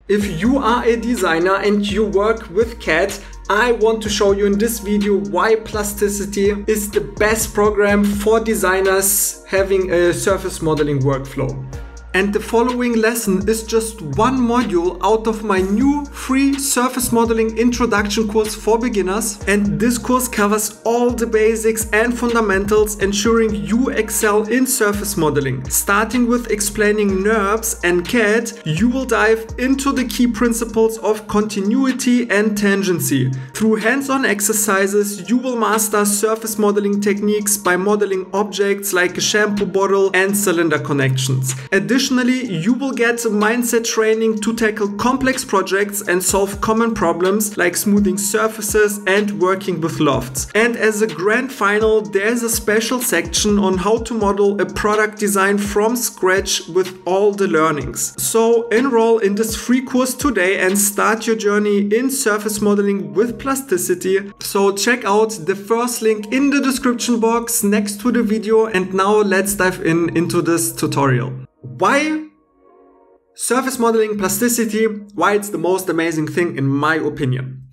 If you are a designer and you work with CAD, I want to show you in this video why Plasticity is the best program for designers having a surface modeling workflow. And the following lesson is just one module out of my new free surface modeling introduction course for beginners. And this course covers all the basics and fundamentals, ensuring you excel in surface modeling. Starting with explaining NURBS and CAD, you will dive into the key principles of continuity and tangency. Through hands-on exercises, you will master surface modeling techniques by modeling objects like a shampoo bottle and cylinder connections. Additionally, you will get mindset training to tackle complex projects and solve common problems like smoothing surfaces and working with lofts. And as a grand final, there's a special section on how to model a product design from scratch with all the learnings. So enroll in this free course today and start your journey in surface modeling with Plasticity. So check out the first link in the description box next to the video, and now let's dive into this tutorial. Why surface modeling Plasticity? Why it's the most amazing thing in my opinion.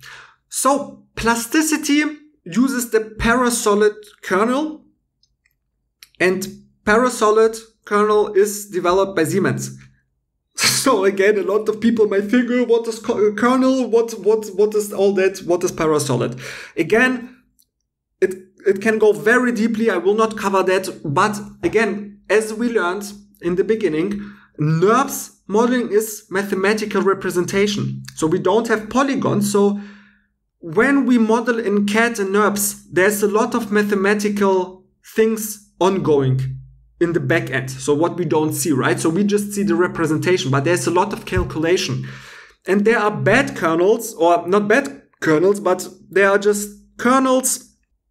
So Plasticity uses the Parasolid kernel, and Parasolid kernel is developed by Siemens. So again, a lot of people might think, oh, what is kernel? What is all that? What is Parasolid? Again, it can go very deeply. I will not cover that. But again, as we learned in the beginning, NURBS modeling is mathematical representation. So we don't have polygons. So when we model in CAD and NURBS, there's a lot of mathematical things ongoing in the back end. So what we don't see, right? So we just see the representation, but there's a lot of calculation. And there are bad kernels, or not bad kernels, but they are just kernels.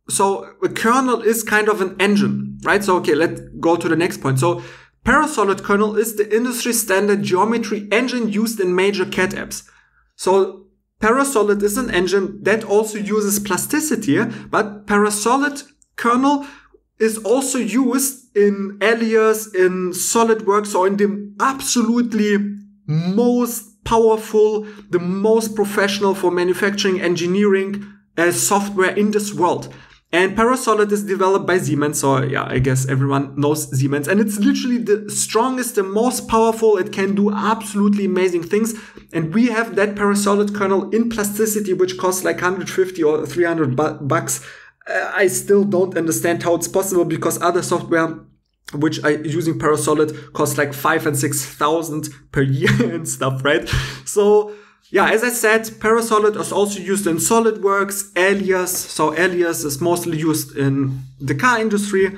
So a kernel is kind of an engine, right? So, okay, let's go to the next point. So Parasolid kernel is the industry standard geometry engine used in major CAD apps. So Parasolid is an engine that also uses Plasticity, but Parasolid kernel is also used in Alias, in SolidWorks, or in the absolutely most powerful, the most professional for manufacturing engineering software in this world. And Parasolid is developed by Siemens, so yeah, I guess everyone knows Siemens. And it's literally the strongest, the most powerful. It can do absolutely amazing things. And we have that Parasolid kernel in Plasticity, which costs like 150 or 300 bucks. I still don't understand how it's possible, because other software which are using Parasolid costs like 5,000 and 6,000 per year and stuff, right? So yeah, as I said, Parasolid is also used in SolidWorks, Alias. So Alias is mostly used in the car industry,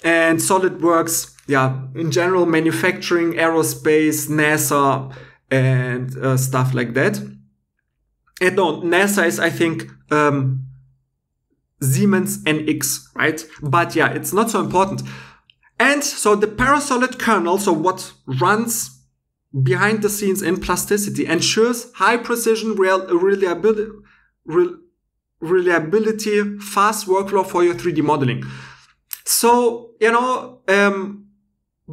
and SolidWorks, yeah, in general, manufacturing, aerospace, NASA, and stuff like that. And no, NASA is, I think, Siemens NX, right? But yeah, it's not so important. And so the Parasolid kernel, so what runs behind the scenes in Plasticity, ensures high precision, reliability, fast workflow for your 3D modeling. So, you know,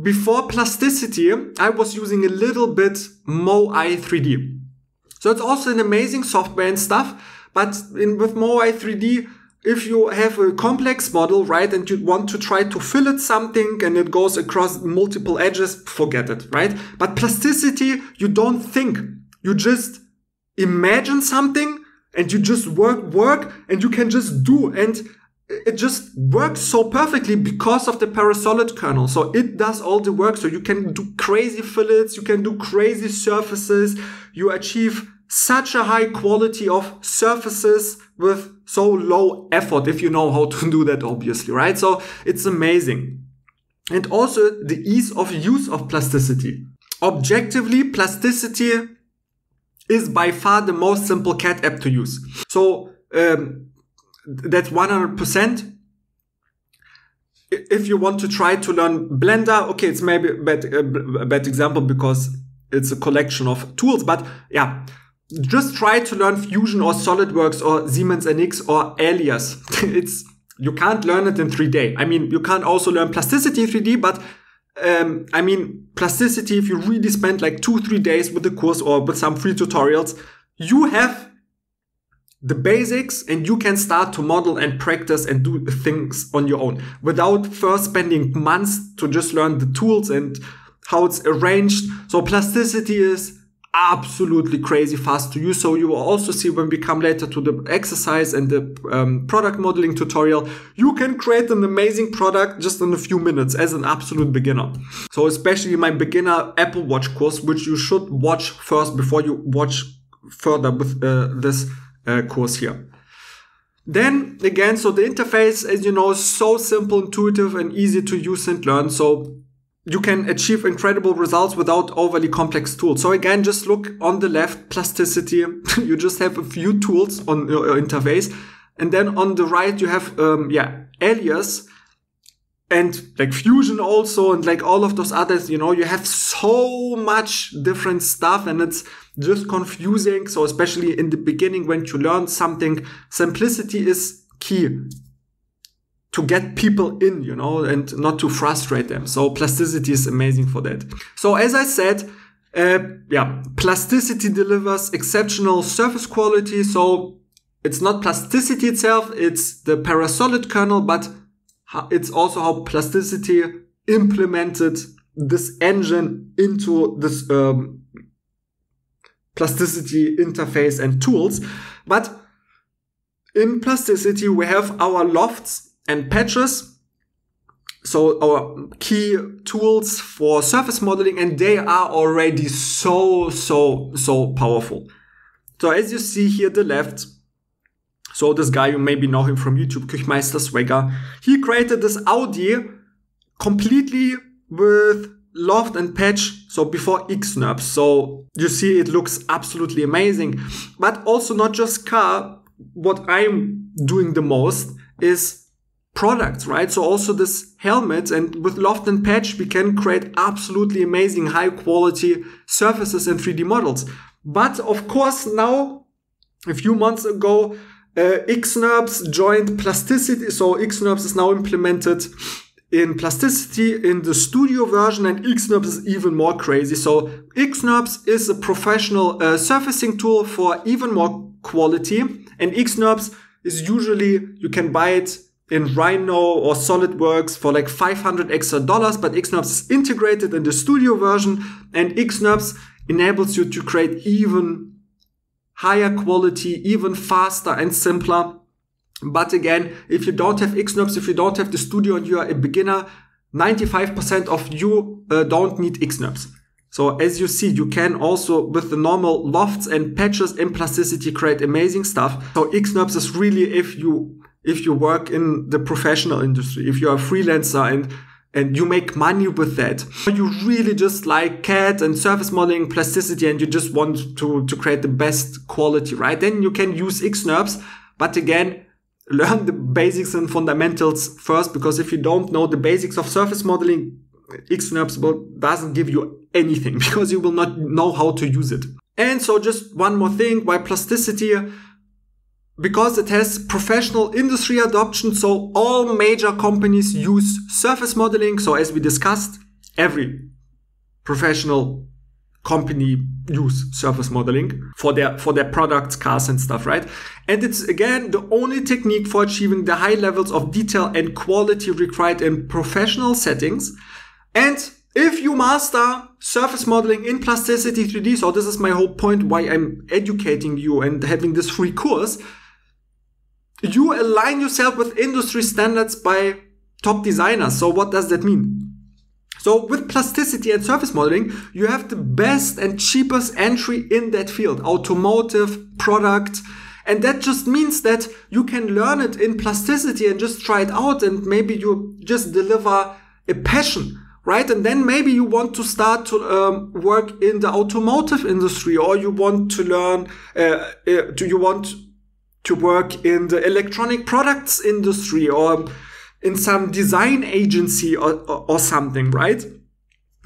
before Plasticity, I was using a little bit MoI 3D. So it's also an amazing software and stuff, but with MoI 3D, if you have a complex model, right, and you want to try to fillet something and it goes across multiple edges, forget it, right? But Plasticity, you don't think. You just imagine something and you just work and you can just do. And it just works so perfectly because of the Parasolid kernel. So it does all the work. So you can do crazy fillets, you can do crazy surfaces, you achieve such a high quality of surfaces with so low effort, if you know how to do that, obviously, right? So it's amazing. And also the ease of use of Plasticity. Objectively, Plasticity is by far the most simple CAD app to use. So that's 100%. If you want to try to learn Blender, okay, it's maybe a bad example because it's a collection of tools, but yeah, just try to learn Fusion or SolidWorks or Siemens NX or Alias. You can't learn it in 3D. I mean, you can't also learn Plasticity 3D, but I mean, plasticity, if you really spend like 2-3 days with the course or with some free tutorials, you have the basics and you can start to model and practice and do things on your own without first spending months to just learn the tools and how it's arranged. So plasticity is absolutely crazy fast to use. So you will also see when we come later to the exercise and the product modeling tutorial, you can create an amazing product just in a few minutes as an absolute beginner. So especially my beginner Apple Watch course, which you should watch first before you watch further with this course here. Then again, so the interface, as you know, is so simple, intuitive and easy to use and learn. So you can achieve incredible results without overly complex tools. So again, just look on the left, plasticity. You just have a few tools on your interface. And then on the right, you have, Alias and like Fusion also, and like all of those others, you know, you have so much different stuff and it's just confusing. So especially in the beginning, when you learn something, simplicity is key to get people in, you know, and not to frustrate them. So plasticity is amazing for that. So as I said, plasticity delivers exceptional surface quality. So it's not plasticity itself, it's the Parasolid kernel, but it's also how plasticity implemented this engine into this plasticity interface and tools. But in plasticity, we have our lofts and patches, so our key tools for surface modeling, and they are already so powerful. So as you see here, the left, so this guy, you maybe know him from YouTube, Küchmeister Swagger, he created this Audi completely with loft and patch, so before XNURBS. So you see it looks absolutely amazing. But also not just car, what I'm doing the most is products, right? So also this helmet, and with loft and patch, we can create absolutely amazing high quality surfaces and 3D models. But of course now, a few months ago, XNURBS joined plasticity. So XNURBS is now implemented in plasticity in the studio version, and XNURBS is even more crazy. So XNURBS is a professional surfacing tool for even more quality, and XNURBS is usually, you can buy it in Rhino or SolidWorks for like $500 extra, but XNURBS is integrated in the studio version, and XNURBS enables you to create even higher quality, even faster and simpler. But again, if you don't have XNURBS, if you don't have the studio and you are a beginner, 95% of you don't need XNURBS. So as you see, you can also, with the normal lofts and patches in plasticity, create amazing stuff. So XNURBS is really, if you work in the professional industry, if you're a freelancer and you make money with that, you really just like CAD and surface modeling, plasticity, and you just want to create the best quality, right? Then you can use XNURBS. But again, learn the basics and fundamentals first, because if you don't know the basics of surface modeling, XNURBS doesn't give you anything, because you will not know how to use it. And so just one more thing, why plasticity? Because it has professional industry adoption, so all major companies use surface modeling. So as we discussed, every professional company use surface modeling for their products, cars and stuff, right? And it's again the only technique for achieving the high levels of detail and quality required in professional settings. And if you master surface modeling in Plasticity 3D, so this is my whole point why I'm educating you and having this free course, you align yourself with industry standards by top designers. So what does that mean? So with plasticity and surface modeling, you have the best and cheapest entry in that field, automotive, product. And that just means that you can learn it in plasticity and just try it out, and maybe you just deliver a passion, right? And then maybe you want to start to work in the automotive industry, or you want to learn, you want to work in the electronic products industry, or in some design agency or something, right?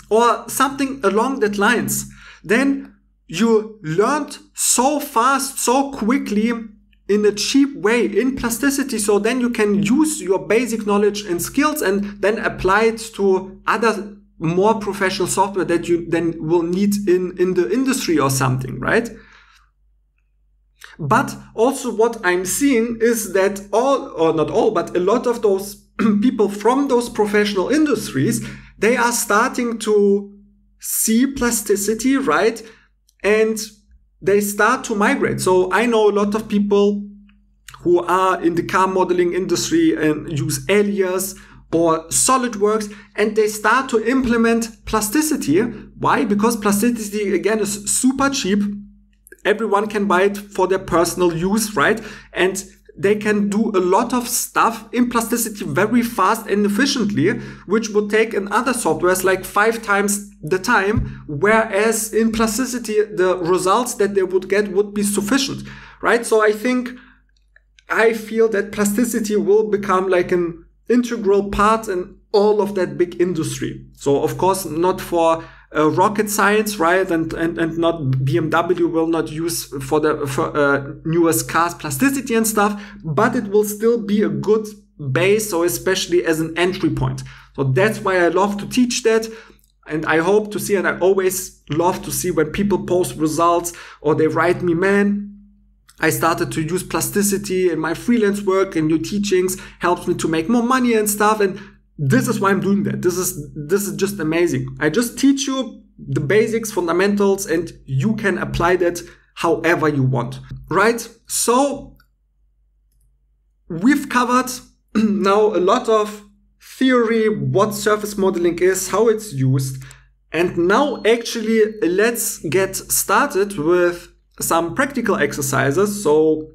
Or something along that lines. Then you learned so fast, so quickly, in a cheap way in plasticity. So then you can use your basic knowledge and skills and then apply it to other more professional software that you then will need in the industry or something, right? But also what I'm seeing is that but a lot of those people from those professional industries, they are starting to see plasticity, right? And they start to migrate. So I know a lot of people who are in the car modeling industry and use Alias or SolidWorks, and they start to implement plasticity. Why? Because plasticity, again, is super cheap. Everyone can buy it for their personal use, right? And they can do a lot of stuff in plasticity very fast and efficiently, which would take in other softwares like 5 times the time, whereas in plasticity, the results that they would get would be sufficient, right? So I feel that plasticity will become like an integral part in all of that big industry. So of course, not for rocket science, right? And not BMW will not use for newest cars plasticity and stuff, but it will still be a good base, so especially as an entry point. So that's why I love to teach that. And I hope to see, and I always love to see when people post results or they write me, man, I started to use plasticity in my freelance work and your teachings helps me to make more money and stuff. And this is why I'm doing that. This is just amazing. I just teach you the basics, fundamentals, and you can apply that however you want, right? So we've covered now a lot of theory, what surface modeling is, how it's used. And now actually let's get started with some practical exercises. So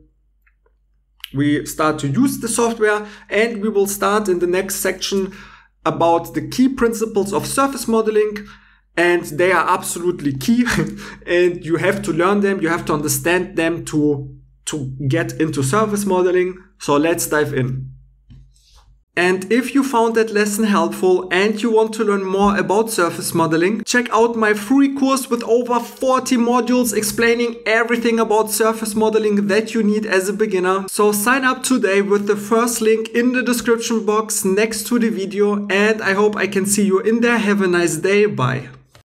we start to use the software, and we will start in the next section about the key principles of surface modeling. And they are absolutely key and you have to learn them. You have to understand them to get into surface modeling. So let's dive in. And if you found that lesson helpful and you want to learn more about surface modeling, check out my free course with over 40 modules explaining everything about surface modeling that you need as a beginner. So sign up today with the first link in the description box next to the video, and I hope I can see you in there. Have a nice day. Bye.